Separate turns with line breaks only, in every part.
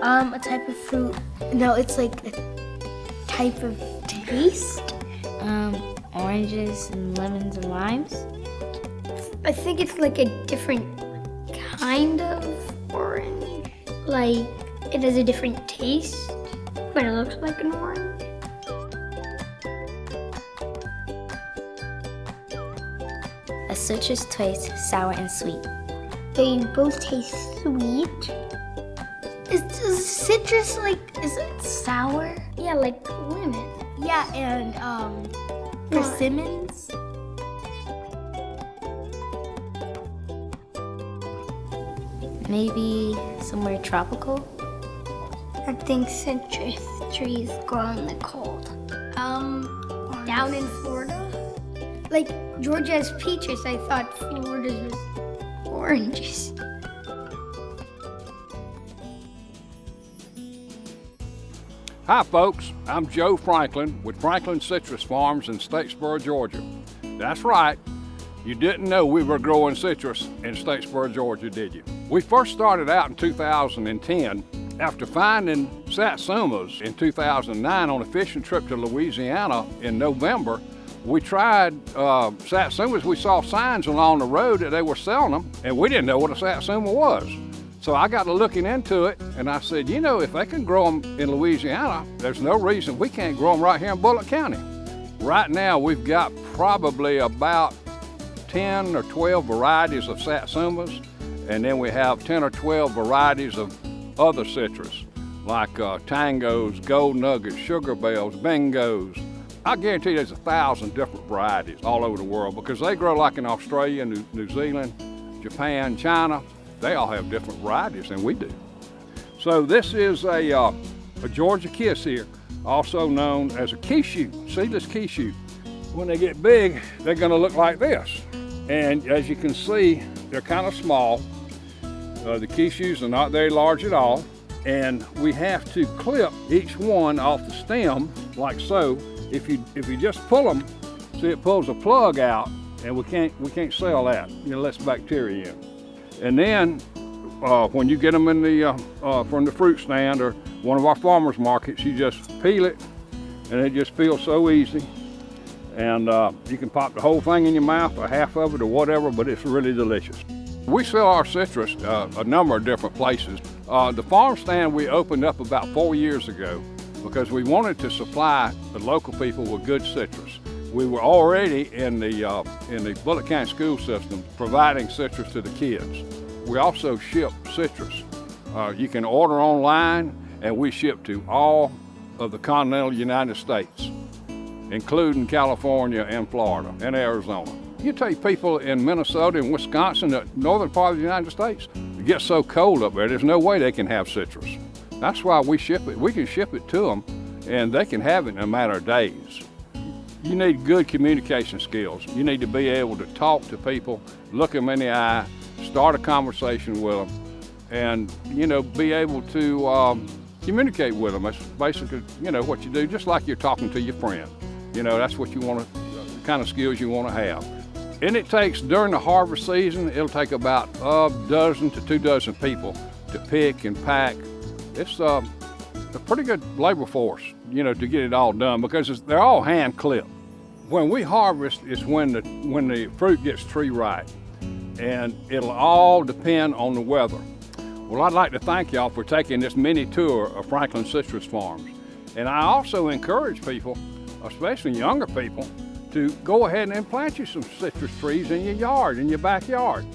A type of fruit. No, it's like a type of taste.
Oranges and lemons and limes.
I think it's like a different kind of orange. Like, it has a different taste, but it looks like an orange.
A citrus tastes sour and sweet.
They both taste sweet. Is citrus is it sour? Yeah, like lemon.
Yeah, and persimmons. Maybe somewhere tropical.
I think citrus trees grow in the cold. Down in Florida? Like Georgia has peaches, I thought Florida's was oranges.
Hi folks, I'm Joe Franklin with Franklin Citrus Farms in Statesboro, Georgia. That's right, you didn't know we were growing citrus in Statesboro, Georgia, did you? We first started out in 2010 after finding satsumas in 2009 on a fishing trip to Louisiana in November. We tried satsumas. We saw signs along the road that they were selling them, and we didn't know what a satsuma was. So I got to looking into it, and I said, you know, if they can grow them in Louisiana, there's no reason we can't grow them right here in Bullock County. Right now, we've got probably about 10 or 12 varieties of satsumas, and then we have 10 or 12 varieties of other citrus, like tangos, gold nuggets, sugar bells, bingos. I guarantee you there's 1,000 different varieties all over the world because they grow like in Australia, New Zealand, Japan, China. They all have different varieties than we do. So this is a Georgia kiss here, also known as a quiche, seedless quiche. When they get big, they're gonna look like this. And as you can see, they're kind of small. The quiches are not very large at all. And we have to clip each one off the stem like so. If you just pull them, see it pulls a plug out, and we can't sell that. You know, less bacteria in. And then when you get them in the from the fruit stand or one of our farmers markets, you just peel it, and it just feels so easy. And you can pop the whole thing in your mouth or half of it or whatever, but it's really delicious. We sell our citrus a number of different places. The farm stand we opened up about 4 years ago because we wanted to supply the local people with good citrus. We were already in the Bullock County school system providing citrus to the kids. We also ship citrus. You can order online, and we ship to all of the continental United States, including California and Florida and Arizona. You take people in Minnesota and Wisconsin, the northern part of the United States, it gets so cold up there, there's no way they can have citrus. That's why we ship it. We can ship it to them, and they can have it in a matter of days. You need good communication skills. You need to be able to talk to people, look them in the eye, start a conversation with them, and, you know, be able to communicate with them. That's basically, you know, what you do, just like you're talking to your friend. You know, that's what you want to, the kind of skills you want to have. And it takes, during the harvest season, it'll take about a dozen to 2 dozen people to pick and pack. It's a pretty good labor force, you know, to get it all done because they're all hand clipped. When we harvest is when the fruit gets tree ripe, and it'll all depend on the weather. Well, I'd like to thank y'all for taking this mini tour of Franklin Citrus Farms. And I also encourage people, especially younger people, to go ahead and plant you some citrus trees in your yard, in your backyard.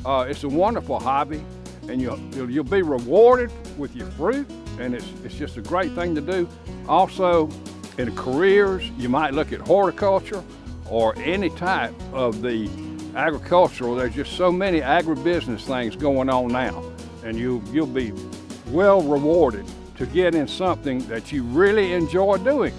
It's a wonderful hobby, and you'll be rewarded with your fruit, and it's just a great thing to do. Also, in careers, you might look at horticulture or any type of the agricultural. There's just so many agribusiness things going on now, and you'll be well rewarded to get in something that you really enjoy doing.